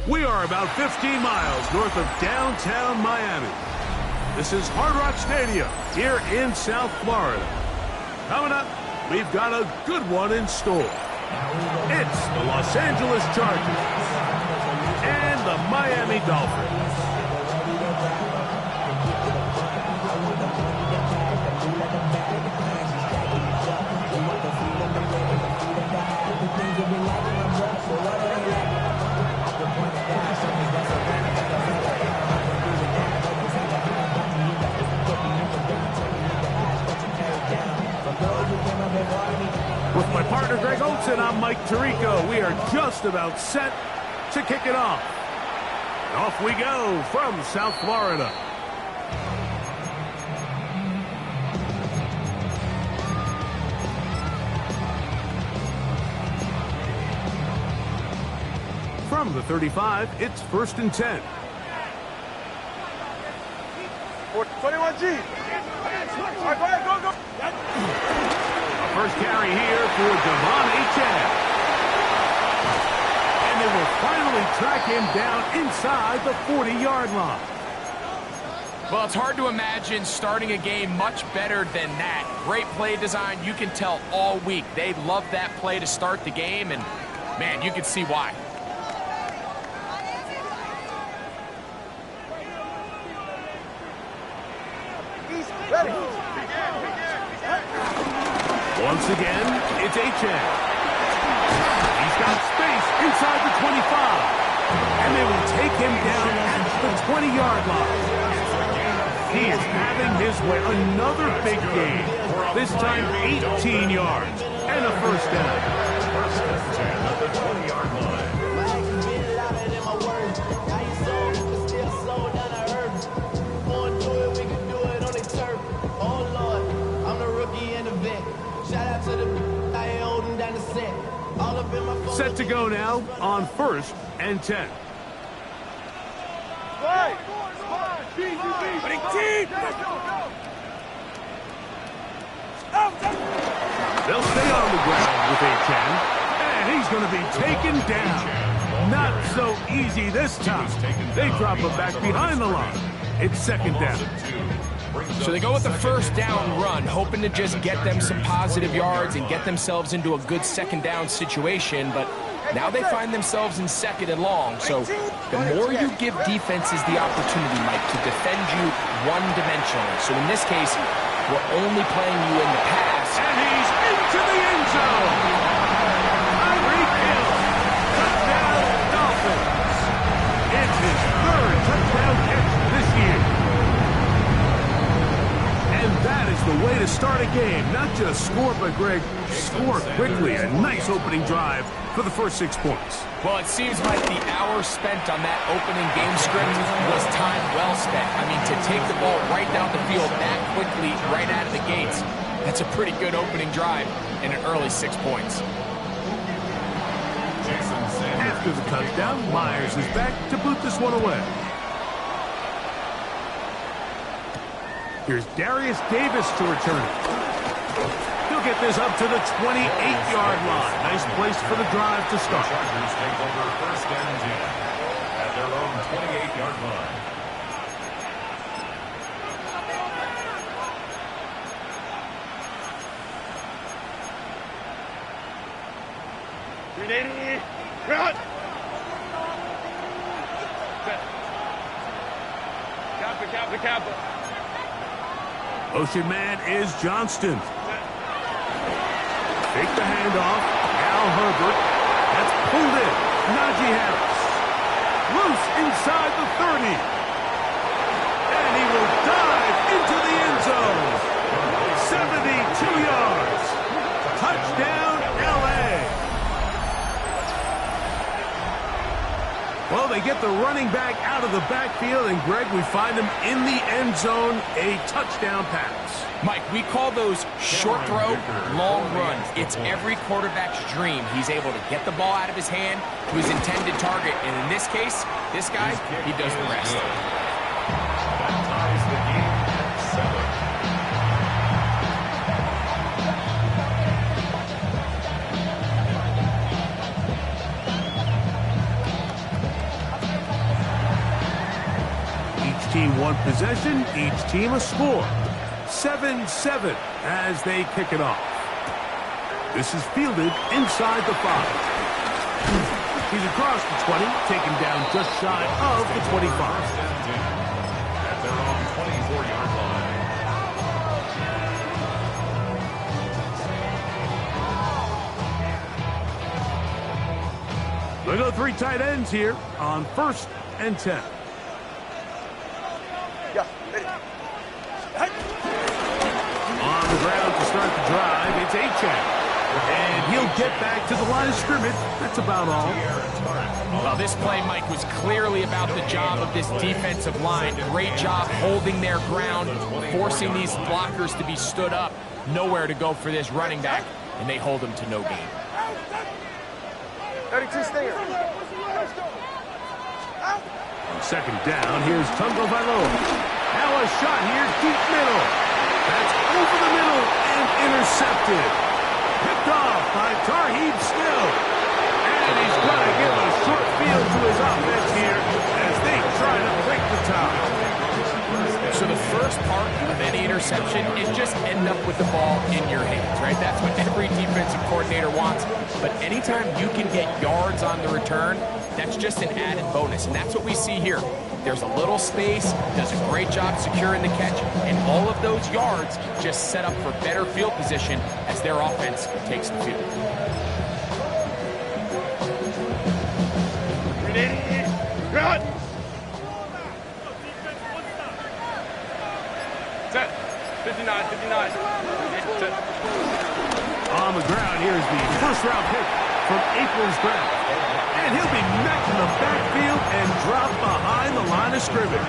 We are about 15 miles north of downtown Miami. This is Hard Rock Stadium here in South Florida. Coming up, we've got a good one in store. It's the Los Angeles Chargers and the Miami Dolphins. With my partner Greg Olson, I'm Mike Tirico. We are just about set to kick it off. And off we go from South Florida. From the 35, it's 1st and 10. 21G. All right, go ahead, go. First carry here for Devon Achane. And they will finally track him down inside the 40-yard line. Well, it's hard to imagine starting a game much better than that. Great play design. You can tell all week they love that play to start the game, and, man, you can see why. Ready. Once again, it's Achane. He's got space inside the 25. And they will take him down at the 20-yard line. He is having his way. Another big game. This time 18 yards and a first down. First and 10 at the 20-yard line. Set to go now on 1st and 10. They'll stay on the ground with Achane, and he's going to be taken down. Not so easy this time. They drop him back behind the line. It's 2nd down. So they go with the first down run, hoping to just get them some positive yards and get themselves into a good 2nd down situation, but now they find themselves in 2nd and long. So the more you give defenses the opportunity, Mike, to defend you one-dimensionally. So in this case, we're only playing you in the pass. And he's into the end zone. Tyreek Hill, touchdown Dolphins. It's his 3rd touchdown catch this year. And that is the way to start a game. Not just score, but, Greg, score quickly. A nice opening drive for the first 6 points. Well, it seems like the hour spent on that opening game script was time well spent. I mean, to take the ball right down the field that quickly, right out of the gates, that's a pretty good opening drive and an early 6 points. After the touchdown, Myers is back to boot this one away. Here's Darius Davis to return it. He'll get this up to the 28-yard line. Nice place for the drive to start. Chargers take over 1st and 10 at their own 28-yard line. Cut. Kappa. Motion man is Johnston. Take the handoff. Al Herbert. That's pulled in. Najee Harris. Loose inside the 30. And he will dive into the end zone. 72 yards. Touchdown, L.A. Well, they get the running back out of the backfield, and, Greg, we find him in the end zone, a touchdown pass. Mike, we call those short throw, long runs. It's every quarterback's dream. He's able to get the ball out of his hand to his intended target, and in this case, this guy, he does the rest. That ties the game at 7. team one possession, each team a score. 7-7 as they kick it off. This is fielded inside the 5. He's across the 20, taken down just shy of the 25. At their own 24-yard line. They go 3 tight ends here on 1st and 10. Yeah, ready. On the ground to start the drive, it's Achane. And he'll get back to the line of scrimmage. That's about all. Well, this play, Mike, was clearly about the job of this defensive line. Great job holding their ground, forcing these blockers to be stood up. Nowhere to go for this running back, and they hold him to no gain. 32 stinger. On 2nd down, here's Tungo Vailoa. Now a shot here, deep middle. That's over the middle and intercepted. Picked off by Tarheeb Still. And he's going to give a short field to his offense here as they try to break the tie. So the first part of any interception is just end up with the ball in your hands, right? That's what every defensive coordinator wants. But anytime you can get yards on the return, that's just an added bonus. And that's what we see here. There's a little space, does a great job securing the catch, and all of those yards just set up for better field position as their offense takes the field. Run! Set. 59, 59. Set. On the ground, here's the first-round pick from April's draft. And he'll be met in the backfield and dropped behind the line of scrimmage.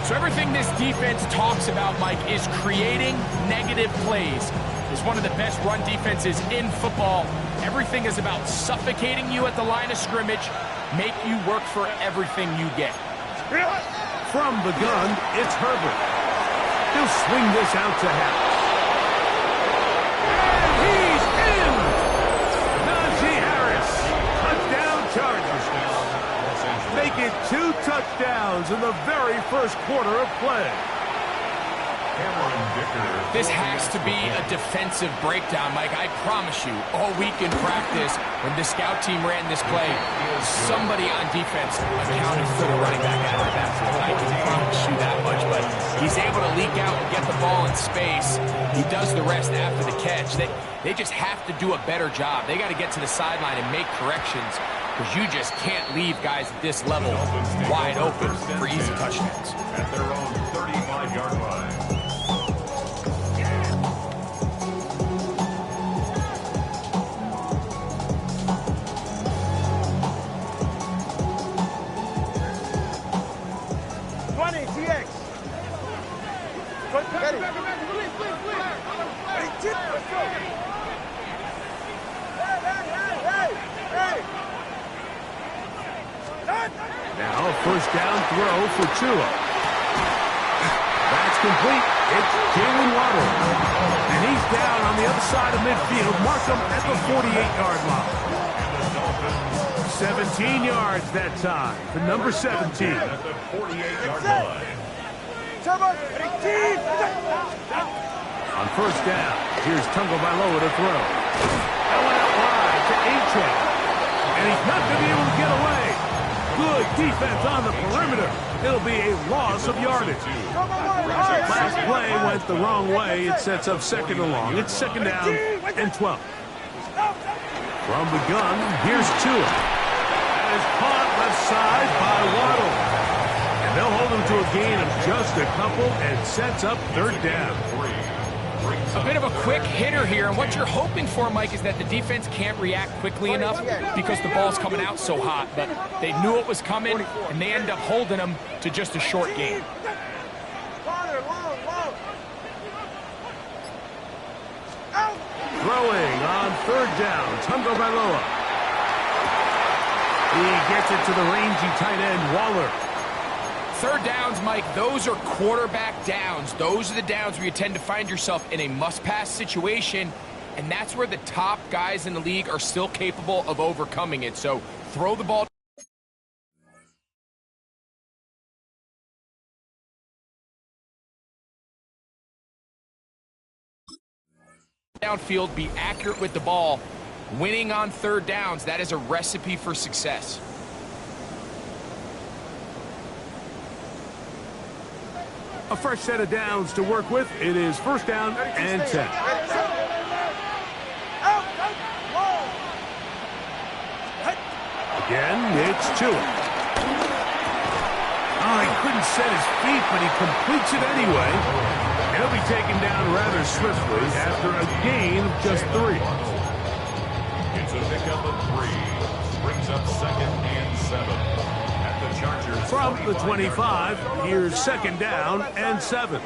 So everything this defense talks about, Mike, is creating negative plays. It's one of the best run defenses in football. Everything is about suffocating you at the line of scrimmage, make you work for everything you get. From the gun, it's Herbert. He'll swing this out to Harris. And he's in! Najee Harris. Touchdown Chargers. Make it 2 touchdowns in the very first quarter of play. This has to be a defensive breakdown, Mike. I promise you, all week in practice, when the scout team ran this play, somebody on defense accounted for the running back out of the backfield. I can promise you that much, but he's able to leak out and get the ball in space. He does the rest after the catch. They just have to do a better job. They got to get to the sideline and make corrections, because you just can't leave guys at this level wide open for easy touchdowns. At their own 35-yard line. Now a first down throw for Tua. That's complete. It's Jalen Waddle. And he's down on the other side of midfield. Mark him at the 48-yard line. 17 yards that time for number 17. At the 48-yard line. On first down, here's Tungo Vailoa to throw. That went out wide to Achane. And he's not going to be able to get away. Good defense on the perimeter. It'll be a loss of yardage. Last play went the wrong way. It sets up 2nd and long. It's 2nd down and 12. From the gun, here's Tua. That is caught left side by Waddle. And they'll hold him to a gain of just a couple and sets up 3rd down. A bit of a quick hitter here, and what you're hoping for, Mike, is that the defense can't react quickly enough because the ball's coming out so hot. But they knew it was coming, and they end up holding them to just a short gain. Throwing on 3rd down, Tungo Vailoa. He gets it to the rangy tight end, Waller. 3rd downs, Mike, those are quarterback downs. Those are the downs where you tend to find yourself in a must-pass situation, and that's where the top guys in the league are still capable of overcoming it. So throw the ball downfield, be accurate with the ball. Winning on third downs, that is a recipe for success. A fresh set of downs to work with. It is first down and 10. Again, it's Tua. Oh, he couldn't set his feet, but he completes it anyway. He'll be taken down rather swiftly after a gain of just 3. It's a pickup of 3. Brings up second and 7. At the Chargers. From the 25, here's second down and 7. To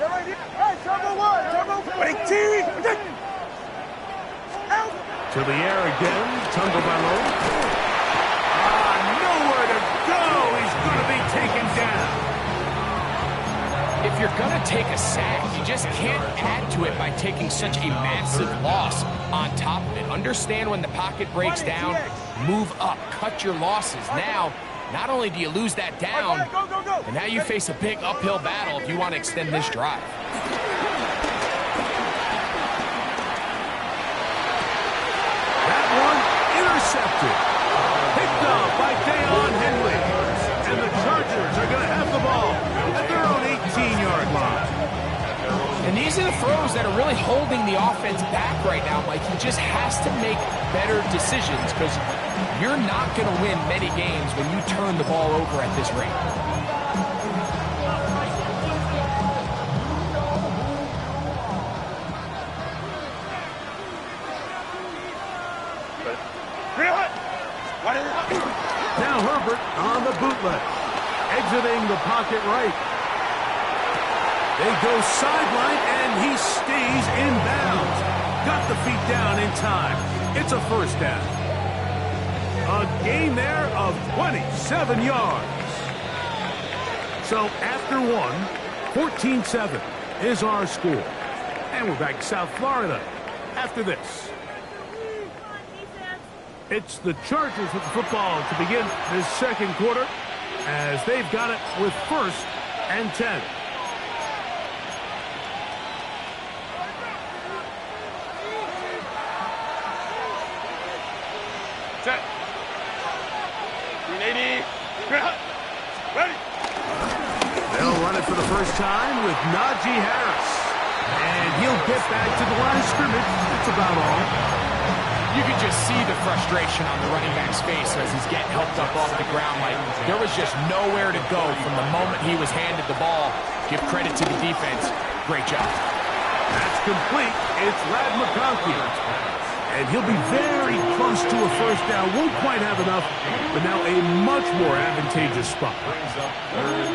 the air again, Tagovailoa. Nowhere to go. He's going to be taken down. If you're going to take a sack, you just can't add to it by taking such a massive loss on top of it. Understand when the pocket breaks down, move up, cut your losses. Now, not only do you lose that down, and now you face a big uphill battle if you want to extend this drive. That one intercepted. Picked up by Deion Henley. And the Chargers are going to have the ball at their own 18-yard line. And these are the throws that are really holding the offense back right now, Mike. He just has to make better decisions because you're not going to win many games when you turn the ball over at this rate. Now Herbert on the bootleg, exiting the pocket right. They go sideline, and he stays in bounds. Got the feet down in time. It's a first down. A gain there of 27 yards. So after 14-7 is our score. And we're back to South Florida after this. It's the Chargers with the football to begin this second quarter as they've got it with first and 10. Set. 380. Ready. They'll run it for the first time with Najee Harris. And he'll get back to the line of scrimmage. That's about all. You can just see the frustration on the running back's face as he's getting helped up off the ground. Like, there was just nowhere to go from the moment he was handed the ball. Give credit to the defense. Great job. That's complete. It's Ladd McConkey. And he'll be very close to a first down. Won't quite have enough, but now a much more advantageous spot.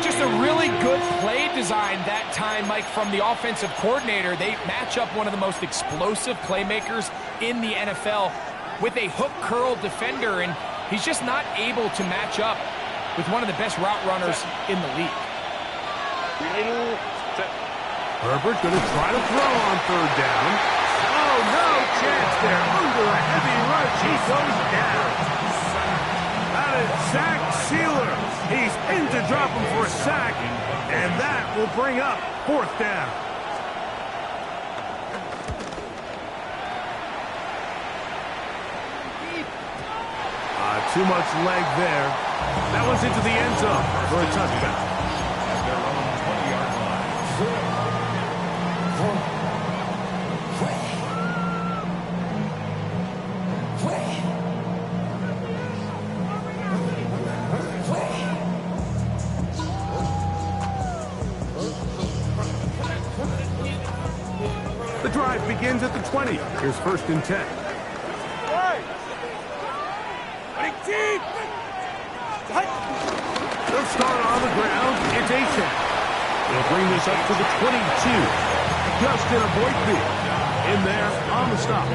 Just a really good play design that time, Mike, from the offensive coordinator. They match up one of the most explosive playmakers in the NFL with a hook curl defender, and he's just not able to match up with one of the best route runners in the league. Herbert going to try to throw on third down. Oh, no chance there. Under a heavy rush, he goes down. That is Zach Sealer. He's in to drop him for a sack, and that will bring up fourth down. Too much leg there. That one's into the end zone for a touchdown. At their own 20-yard line. The drive begins at the 20. Here's first and 10. They'll start on the ground. It's Achane. They'll bring this up to the 22. Justin Avoidby in there on the stop. A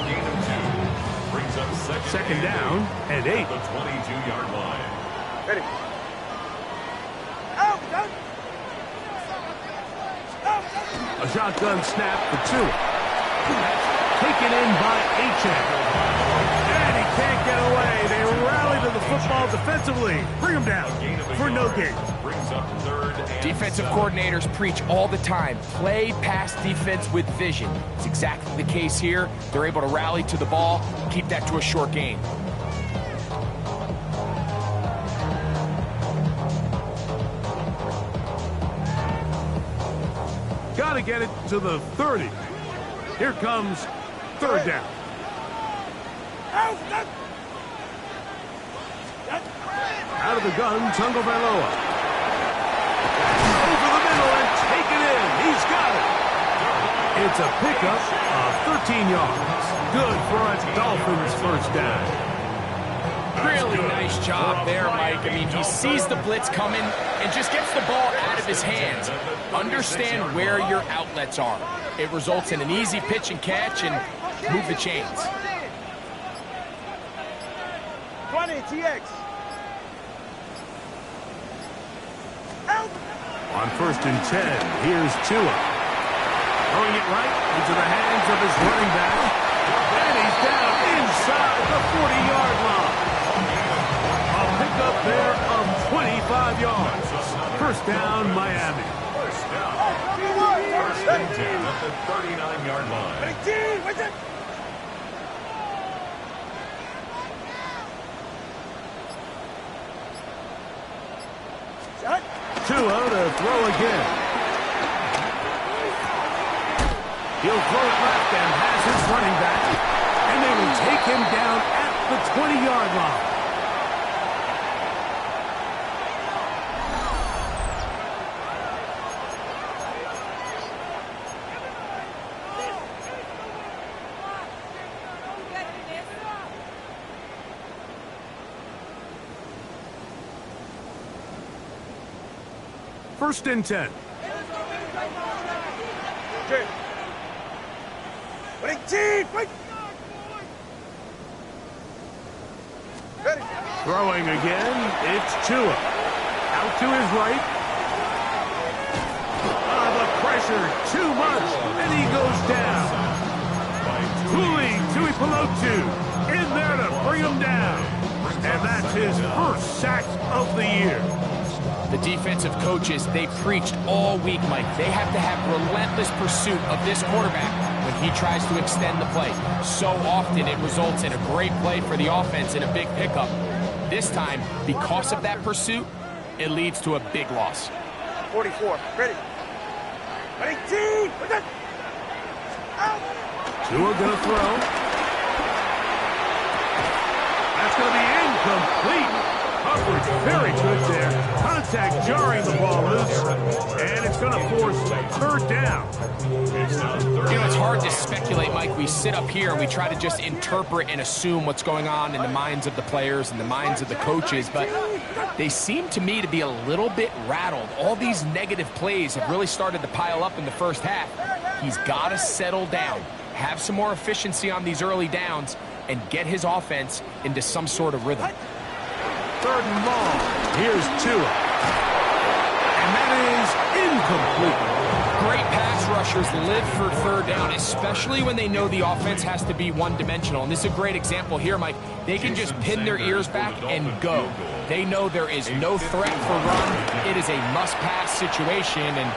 gain of 2 brings up second down and 8. The 22-yard line. Ready. Out. A shotgun snap for 2. Taken in by Achane. And he can't get away. They rally to the football defensively. Defensively, bring him down for no gain. Brings up third and Defensive 7. coordinators preach all the time, play pass defense with vision. It's exactly the case here. They're able to rally to the ball, keep that to a short gain. Got to get it to the 30. Here comes third down. Out of the gun, Tagovailoa. Over the middle and take it in. He's got it. It's a pickup of 13 yards. Good for a Dolphins first down. Really nice job there, Mike. I mean, he sees the blitz coming and just gets the ball out of his hands. Understand where your outlets are. It results in an easy pitch and catch and move the chains. 20, TX. On first and 10, here's Tua. Throwing it right into the hands of his running back. And he's down inside the 40-yard line. A pickup there of 25 yards. First down, Miami. First and 10 at the 39-yard line. Tua to throw again. He'll throw it left and has his running back. And they will take him down at the 20-yard line. First and 10. Throwing again, it's Tua. Out to his right. The pressure, too much, and he goes down. Tuli Tuipulotu in there to bring him down. And that's his first sack of the year. The defensive coaches, they preached all week, Mike. They have to have relentless pursuit of this quarterback when he tries to extend the play. So often it results in a great play for the offense and a big pickup. This time, because of that pursuit, it leads to a big loss. 44, ready. 18, Tua gonna throw. That's gonna be incomplete. Coverage very good there. Contact jarring the ball loose, and it's going to force third down. You know, it's hard to speculate, Mike. We sit up here and we try to just interpret and assume what's going on in the minds of the players and the minds of the coaches, but they seem to me to be a little bit rattled. All these negative plays have really started to pile up in the first half. He's got to settle down, have some more efficiency on these early downs, and get his offense into some sort of rhythm. Third and long. Here's Tua. And that is incomplete. Great pass rushers live for third down, especially when they know the offense has to be one-dimensional. And this is a great example here, Mike. They can just pin their ears back and go. They know there is no threat for run. It is a must-pass situation, and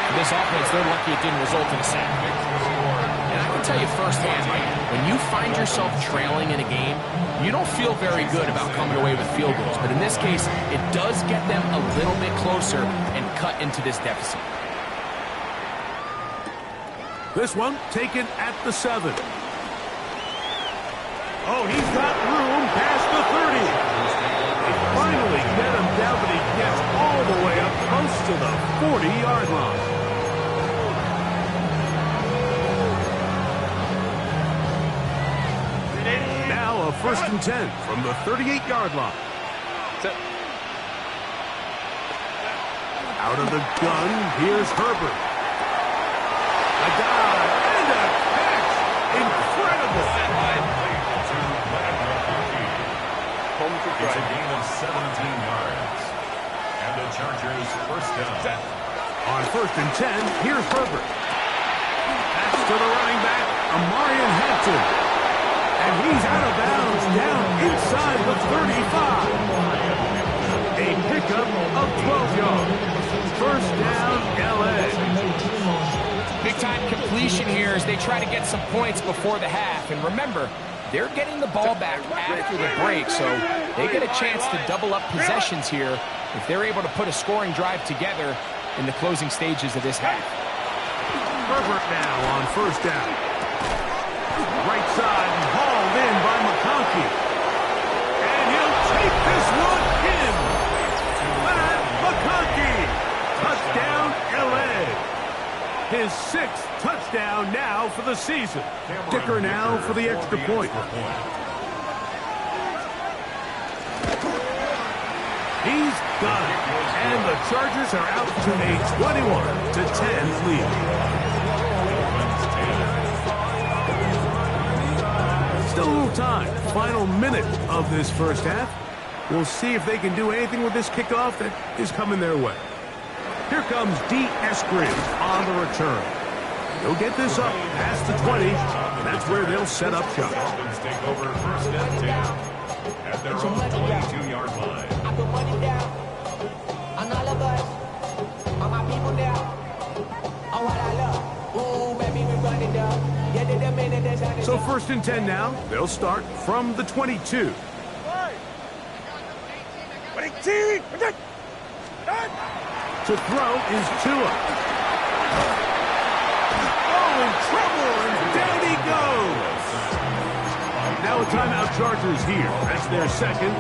for this offense, they're lucky it didn't result in a sack. And I can tell you firsthand, Mike, when you find yourself trailing in a game, you don't feel very good about coming away with field goals. But in this case, it does get them a little bit closer and cut into this deficit. This one taken at the 7. Oh, he's got room past the 30. They finally get him down, but he gets all the way up close to the 40-yard line. Now a first and 10 from the 38-yard line. Out of the gun, here's Herbert. A dive and a catch. Incredible. It's a gain of 17 yards. And the Chargers first down. On first and 10, here's Herbert. Pass to the running back, Amarian Hampton. And he's out of bounds, down inside the 35. completion here as they try to get some points before the half. And remember, they're getting the ball back after the break, so they get a chance to double up possessions here if they're able to put a scoring drive together in the closing stages of this half. Herbert now on first down. Right side and hauled in by McConkey. And he'll take this one in. Matt McConkey. Touchdown, LA. His 6th touchdown now for the season. Dicker now for the extra point. He's got it. And the Chargers are out to a 21-10 lead. Still a little time. Final minute of this first half. We'll see if they can do anything with this kickoff that is coming their way. Here comes D. Eskridge on the return. He'll get this up past the 20, and that's where they'll set up shop. Dolphins take over first and 10 at their own 22-yard line. I put money down on all of us, on my people now, on what I love. Ooh, baby, we run it down. So first and 10 now. They'll start from the 22. To throw is Tua. Oh, in trouble, and down he goes. Now a timeout Chargers here. That's their second,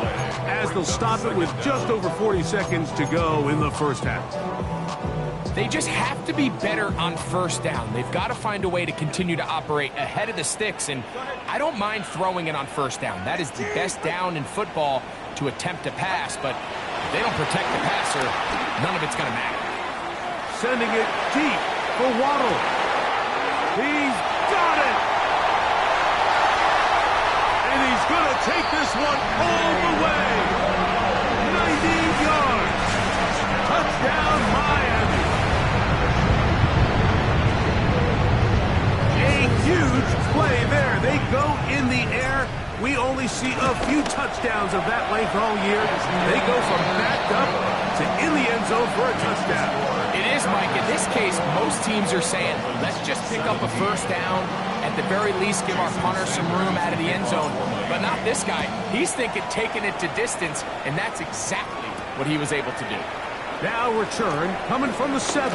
as they'll stop it with just over 40 seconds to go in the first half. They just have to be better on first down. They've got to find a way to continue to operate ahead of the sticks, and I don't mind throwing it on first down. That is the best down in football to attempt to pass, but if they don't protect the passer, none of it's going to matter. Sending it deep for Waddle. He's got it! And he's going to take this one all the way. 90 yards. Touchdown, Miami. A huge play there. They go in the air. We only see a few touchdowns of that length all year. They go from backed up to in the end zone for a touchdown. It is, Mike. In this case, most teams are saying, let's just pick up a first down. At the very least, give our punter some room out of the end zone. But not this guy. He's thinking taking it to distance, and that's exactly what he was able to do. Now return coming from the 7.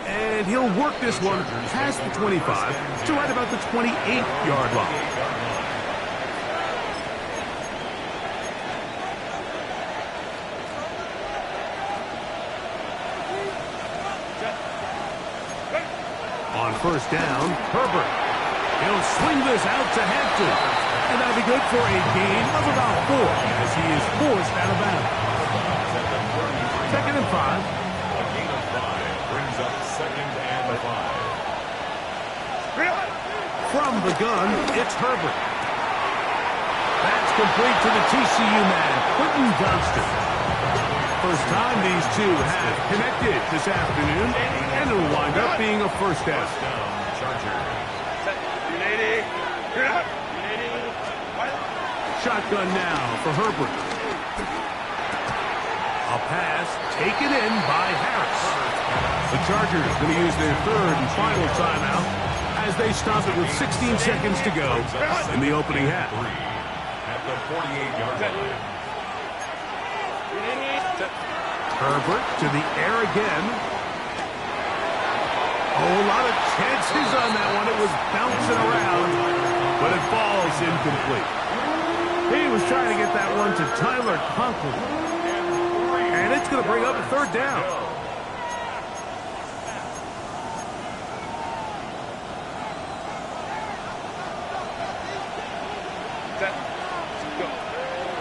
And he'll work this one past the 25 to right about the 28-yard line. On first down, Herbert. He'll swing this out to Hampton. And that'll be good for a gain of about 4 as he is forced out of bounds. Second and 5. A gain of 5 brings up second and 5. From the gun, it's Herbert. That's complete to the TCU man, Quentin Johnston. First time these two have connected this afternoon, and it'll wind up being a first down. Shotgun now for Herbert. A pass taken in by Harris. The Chargers going to use their third and final timeout as they stop it with 16 seconds to go in the opening half. At the 48-yard line. Herbert to the air again. Oh, a lot of chances on that one. It was bouncing around, but it falls incomplete. He was trying to get that one to Tyler Conklin. And it's going to bring up a third down.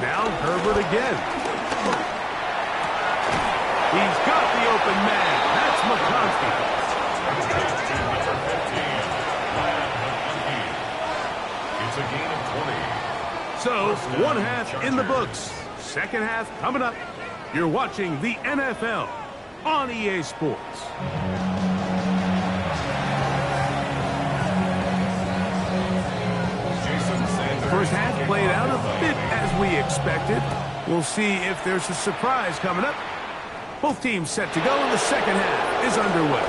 Now Herbert again. He's got the open man. That's McConkey. It's a gain of 20. So, one half in the books. Second half coming up. You're watching the NFL on EA Sports. First half played out a bit as we expected. We'll see if there's a surprise coming up. Both teams set to go, and the second half is underway.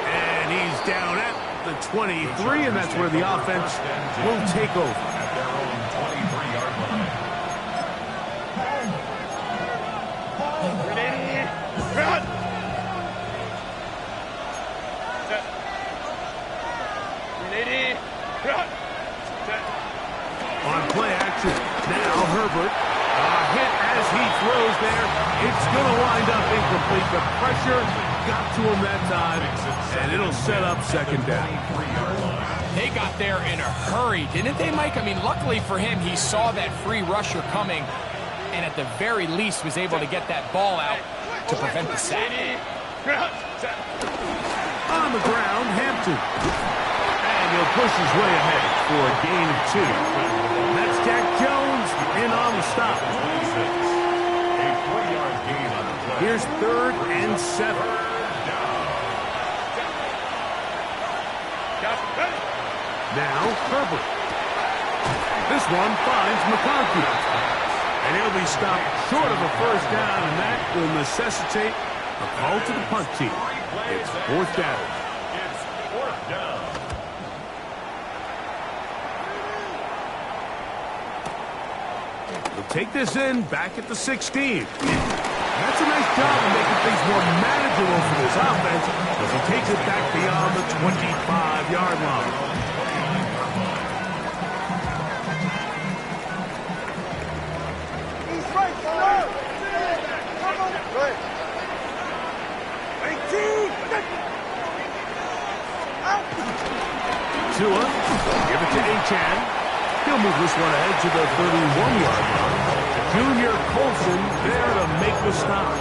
And the 23, and that's where the offense will take over. At their own 23-yard line. Run! Run! On play action, now Herbert. Hit as he throws there. It's going to wind up incomplete. The pressure got to him that time, and it'll set up second down. They got there in a hurry, didn't they, Mike? I mean, luckily for him, he saw that free rusher coming, and at the very least was able to get that ball out to prevent the sack. On the ground, Hampton. And he'll push his way ahead for a gain of 2. That's Jack Jones in on the stop. A 3-yard gain on the play. Here's 3rd and 7. Now Herbert. This one finds McConkey. And he'll be stopped short of a first down, and that will necessitate a call to the punt team. It's 4th down. It's 4th down. He'll take this in back at the 16. That's a nice job of making things more manageable for this offense as he takes it back beyond the 25-yard line. He's right, sir! Come on! Good. 18! Out! Tua, give it to Achane. He'll move this one ahead to the 31-yard line. Junior Colson there to make the stop.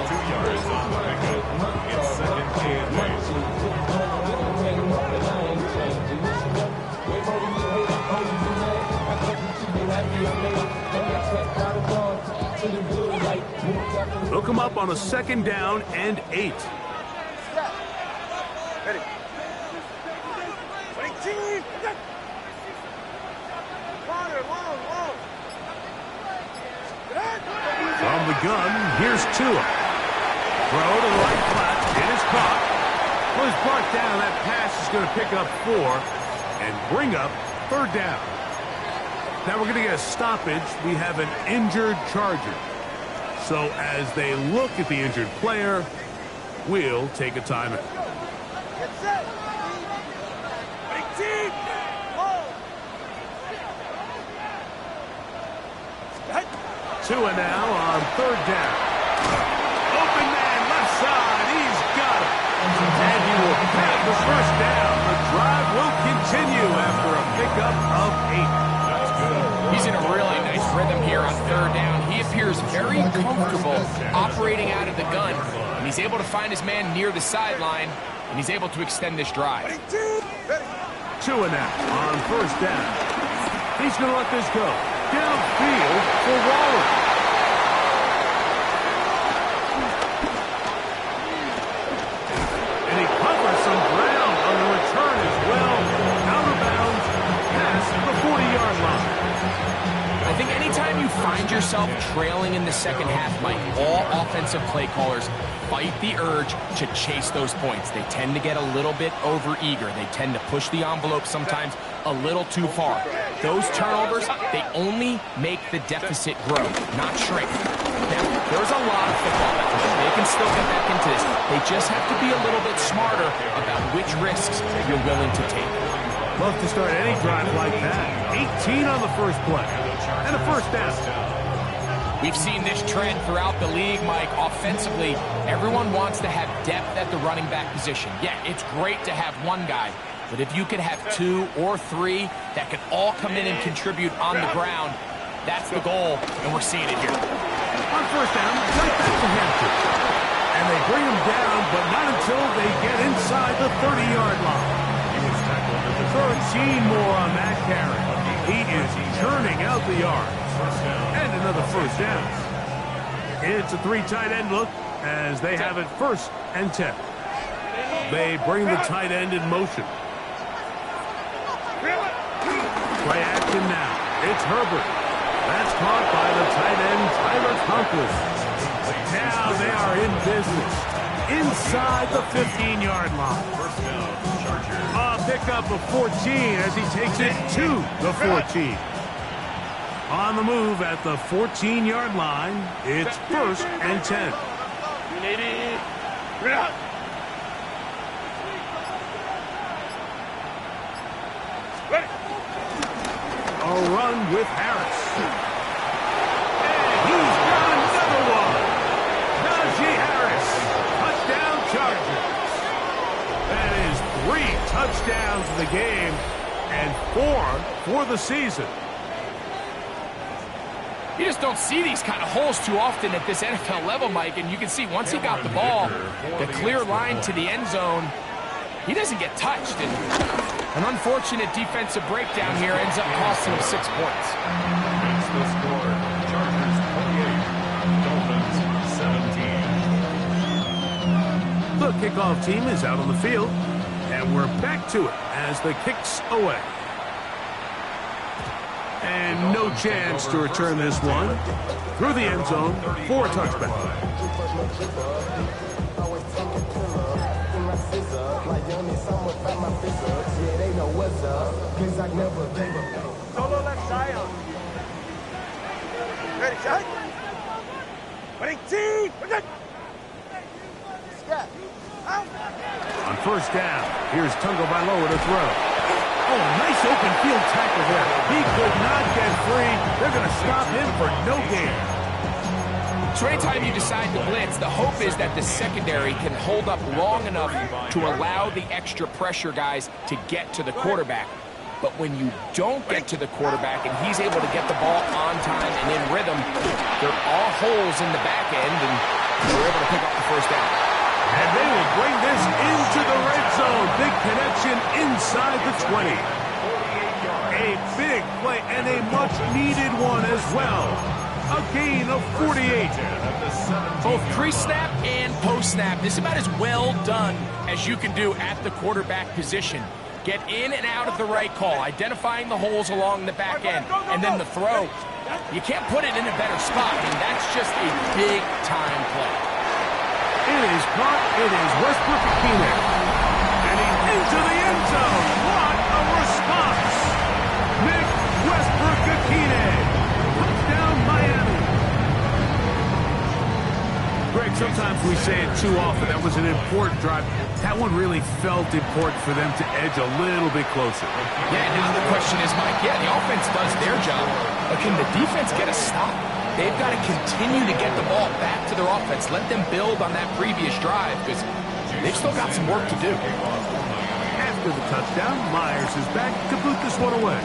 2 yards on the pickup. It's 2nd and 8. Look him up on a 2nd down and 8. Ready. 18! Long. From the gun, here's Tua. Throw to the right flat. It is caught. Well, he's brought down. That pass is going to pick up 4 and bring up 3rd down. Now we're going to get a stoppage. We have an injured Charger. So as they look at the injured player, we'll take a timeout. Get set! 18! Long! Tua now on 3rd down. Open man, left side. He's got it. And he will have the first down. The drive will continue after a pickup of 8. He's in a really nice rhythm here on 3rd down. He appears very comfortable operating out of the gun, and he's able to find his man near the sideline, and he's able to extend this drive. 18! Ready. Tua now on 1st down. He's going to let this go. Downfield for Waller. And he covers some ground on the return as well. Out of bounds, past the 40-yard line. I think anytime you find yourself trailing in the second half, Mike, all offensive play callers fight the urge to chase those points. They tend to get a little bit over-eager. They tend to push the envelope sometimes a little too far. Those turnovers, they only make the deficit grow, not shrink. Now, there's a lot of football left. They can still get back into this. They just have to be a little bit smarter about which risks you're willing to take. Love to start any drive like that. 18 on the first play. And a first down. We've seen this trend throughout the league, Mike. Offensively, everyone wants to have depth at the running back position. Yeah, it's great to have one guy, but if you could have 2 or 3 that could all come in and contribute on the ground, that's the goal, and we're seeing it here. On 1st down, right back to Hampton. And they bring him down, but not until they get inside the 30-yard line. 13 more on that carry. He is churning out the yards. And another first down. It's a 3 tight end look as they have it 1st and 10. They bring the tight end in motion. Play action now. It's Herbert. That's caught by the tight end, Tyler Conklin. Now they are in business inside the 15-yard line. First down, A pickup of 14 as he takes it to the 14. On the move at the 14-yard line, it's 1st and 10. A run with Harris. And he's got another one. Najee Harris. Touchdown Chargers. That is 3 touchdowns in the game and 4 for the season. You just don't see these kind of holes too often at this NFL level, Mike, and you can see once he got the ball, the clear line to the end zone, he doesn't get touched. And an unfortunate defensive breakdown here ends up costing him 6 points. That's the score. Chargers 28, Dolphins 17. The kickoff team is out on the field, and we're back to it as the kick's away. And no chance to return this one through the end zone for a touchback. Solo left side. Ready, shot. 18. On first down, here's Tungo Bailoa to throw. Oh, nice open field tackle there. He could not get free. They're going to stop him for no gain. So anytime you decide to blitz, the hope is that the secondary can hold up long enough to allow the extra pressure guys to get to the quarterback. But when you don't get to the quarterback and he's able to get the ball on time and in rhythm, there are holes in the back end, and they're able to pick up the first down. And they will bring this into the red zone. Big connection inside the 20. A big play and a much-needed one as well. A gain of 48. Both pre-snap and post-snap. This is about as well done as you can do at the quarterback position. Get in and out of the right call, identifying the holes along the back end, and then the throw. You can't put it in a better spot. I mean, that's just a big-time play. It is caught. It is Westbrook-Ikhine. And he's into the end zone. What a response. Nick Westbrook-Ikhine. Touchdown, Miami. Greg, sometimes we say it too often. That was an important drive. That one really felt important for them to edge a little bit closer. Yeah, now the question is, Mike, the offense does their job, but can the defense get a stop? They've got to continue to get the ball back to their offense. Let them build on that previous drive because they've still got some work to do. After the touchdown, Myers is back to boot this one away.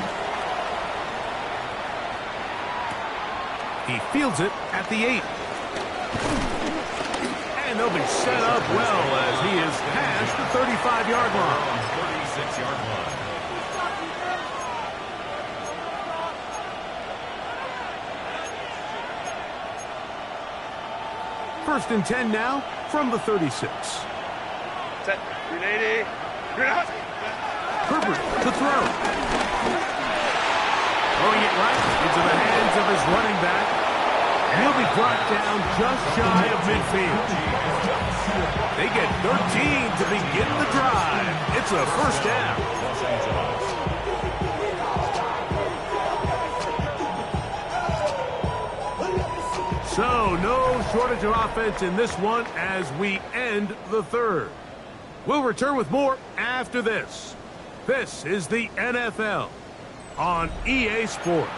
He fields it at the 8. And they'll be set up well as he is past the 35-yard line. 36-yard line. First and 10 now from the 36. Set. 380. Herbert to throw. Throwing it right into the hands of his running back. And he'll be brought down just shy of midfield. They get 13 to begin the drive. It's a first down. So, no shortage of offense in this one as we end the third. We'll return with more after this. This is the NFL on EA Sports.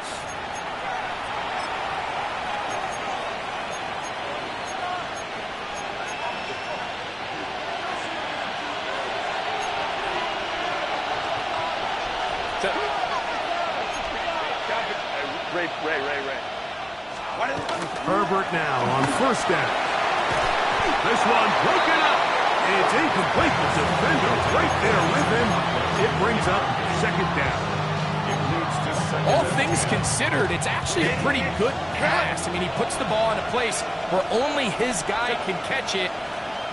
Ray. Herbert now on first down. This one broken up. It's incomplete. The defender right there with him. It brings up second down. All things considered, it's actually a pretty good pass. I mean, he puts the ball in a place where only his guy can catch it.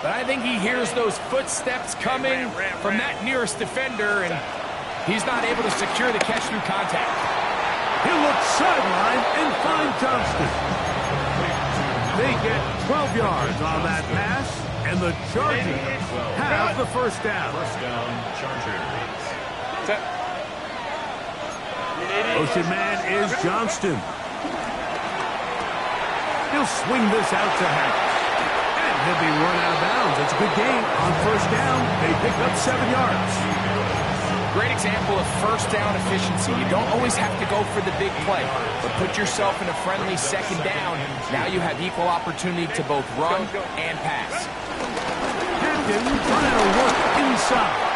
But I think he hears those footsteps coming from that nearest defender, and he's not able to secure the catch through contact. He'll look sideline and find Johnston. They get 12 yards on that pass, And the Chargers have the first down. First down, Chargers. Motion man is Johnston. He'll swing this out to Harris. And he'll be run out of bounds. It's a good game. On first down, they pick up 7 yards. Great example of first down efficiency. You don't always have to go for the big play, but put yourself in a friendly second down. Now you have equal opportunity to both run and pass. Hampton trying to work inside.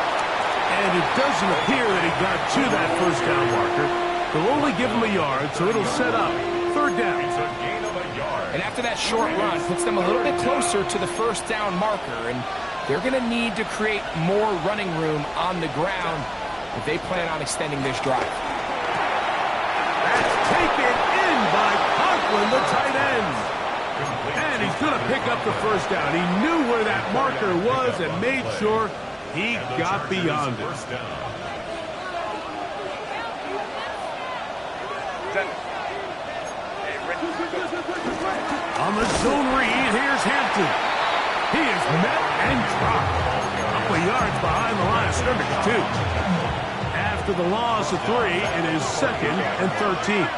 And it doesn't appear that he got to that first down marker. They'll only give him a yard, so it'll set up third down. It's a gain of a yard. And after that short run, puts them a little bit closer to the first down marker. And they're going to need to create more running room on the ground if they plan on extending this drive. That's taken in by Conklin, the tight end. And he's going to pick up the first down. He knew where that marker was and made sure he got beyond it. First down. On the zone read, here's Hampton. He is met and dropped. A couple yards behind the line of scrimmage, too. After the loss of 3, it is 2nd and 13.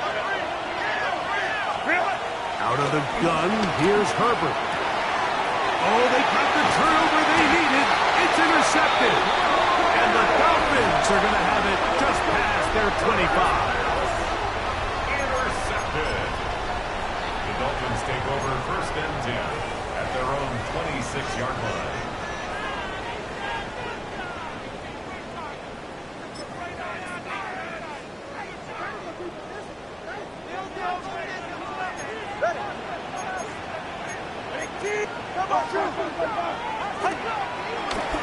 Out of the gun, here's Herbert. Oh, they got the turnover they needed. It's intercepted. And the Dolphins are going to have it just past their 25. Intercepted. The Dolphins take over first and 10 at their own 26-yard line.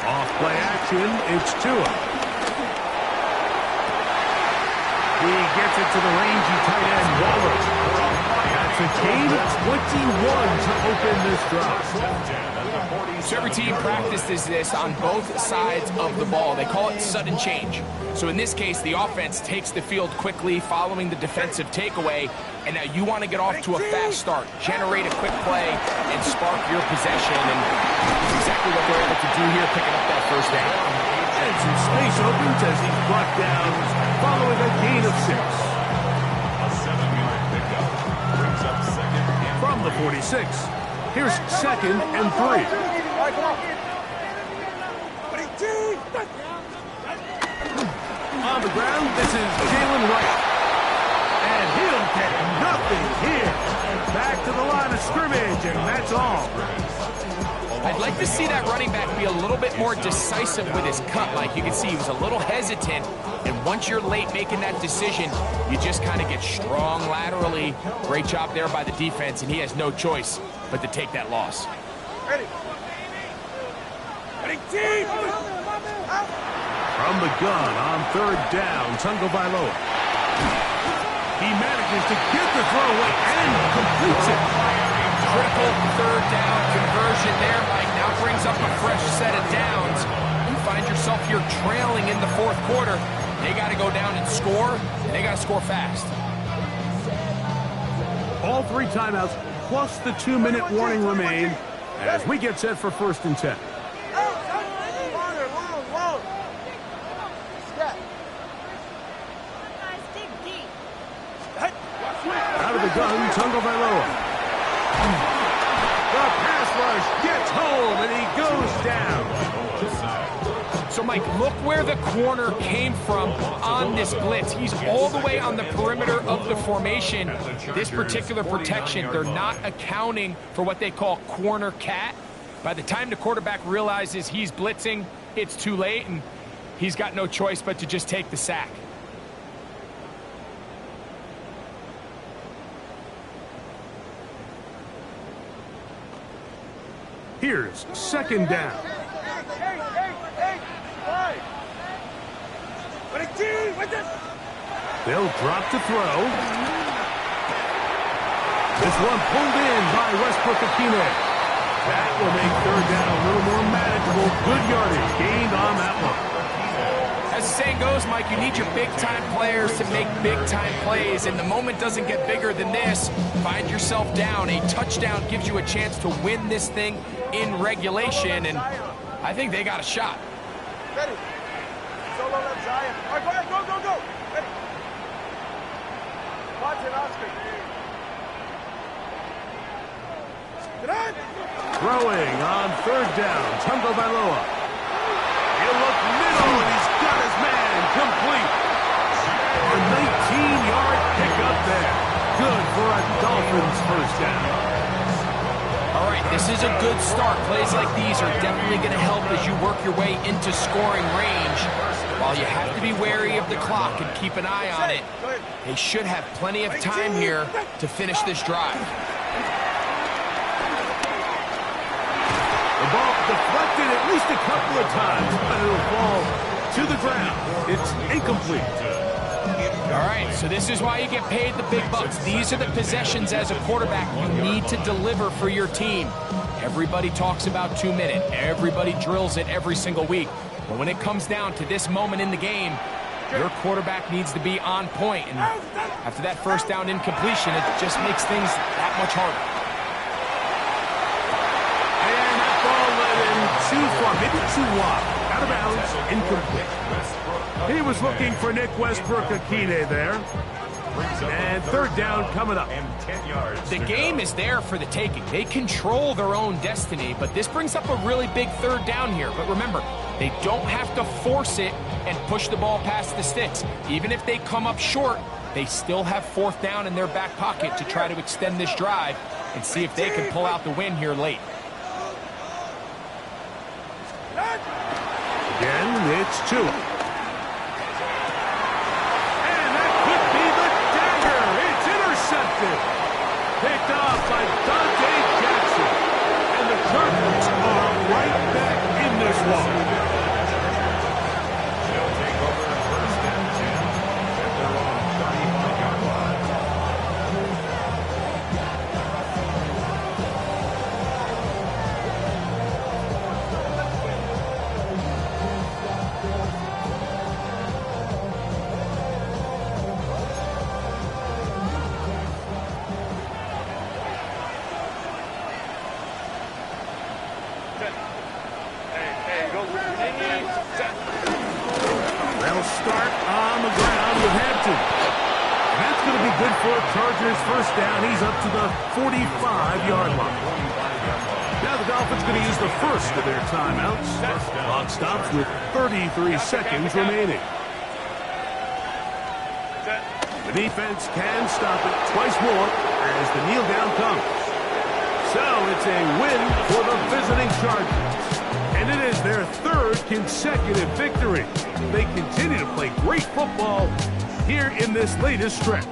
Off play action, it's Tua. He gets it to the rangy tight end, Waller. That's a gain of 21 to open this drive. So every team practices this on both sides of the ball. They call it sudden change. So in this case, the offense takes the field quickly following the defensive takeaway, and now you want to get off to a fast start, generate a quick play, and spark your possession, and that's exactly what they're able to do here, picking up that first down. And some space opens as he's brought down following a gain of 6. A 7-yard pickup brings up second and From the 46, here's 2nd and 3. On the ground, this is Jalen Wright. And he'll get nothing here. Back to the line of scrimmage, and that's all. I'd like to see that running back be a little bit more decisive with his cut. Like you can see, he was a little hesitant. And once you're late making that decision, you just kind of get strong laterally. Great job there by the defense, and he has no choice but to take that loss. From the gun on third down, Tagovailoa. He manages to get the throw away and completes it. Critical third down conversion there, Mike. Now brings up a fresh set of downs. You find yourself here trailing in the fourth quarter. They got to go down and score. They got to score fast. All 3 timeouts plus the 2-minute warning remain as we get set for 1st and 10. Out of the gun, Tagovailoa. The pass rush gets home, and he goes down. So, Mike, look where the corner came from on this blitz. He's all the way on the perimeter of the formation. This particular protection, they're not accounting for what they call corner cat. By the time the quarterback realizes he's blitzing, it's too late, and he's got no choice but to just take the sack. Here's 2nd down. They'll drop to throw. This one pulled in by Westbrook-Ikhine. That will make third down a little more manageable. Good yardage gained on that one. As the saying goes, Mike, you need your big-time players to make big-time plays, and the moment doesn't get bigger than this. Find yourself down. A touchdown gives you a chance to win this thing in regulation, and I think they got a shot. Ready. Solo left Zion. All right, go ahead. Go, go, go. Ready. Watch it, Oscar. Get on. Throwing on third down. Tungo Bailoa. He'll look middle, and he's got his man complete. A 19-yard pickup there. Good for a Dolphins first down. All right, this is a good start. Plays like these are definitely going to help as you work your way into scoring range. While you have to be wary of the clock and keep an eye on it, they should have plenty of time here to finish this drive. The ball deflected at least a couple of times, but it'll fall to the ground. It's incomplete. All right, so this is why you get paid the big bucks. These are the possessions as a quarterback you need to deliver for your team. Everybody talks about 2 minutes. Everybody drills it every single week. But when it comes down to this moment in the game, your quarterback needs to be on point. And after that first down incompletion, it just makes things that much harder. And that ball led him too far, maybe too wide. Out of bounds, incomplete. He was looking for Nick Westbrook-Akine there. And third down coming up. The game is there for the taking. They control their own destiny, but this brings up a really big third down here. But remember, they don't have to force it and push the ball past the sticks. Even if they come up short, they still have fourth down in their back pocket to try to extend this drive and see if they can pull out the win here late. Again, it's Tua. And that could be the dagger. It's intercepted. Picked off by Dante Jackson. And the Cardinals are right back in this one. They'll take over first and 10 at their own 35-yard line. They'll start on the ground with Hampton. And that's going to be good for Chargers first down. He's up to the 45-yard line. Now the Dolphins going to use the first of their timeouts. Clock stops with 33 seconds remaining. The defense can stop it twice more as the kneel down comes. So it's a win for the visiting Chargers. And it is their third consecutive victory. They continue to play great football here in this latest stretch.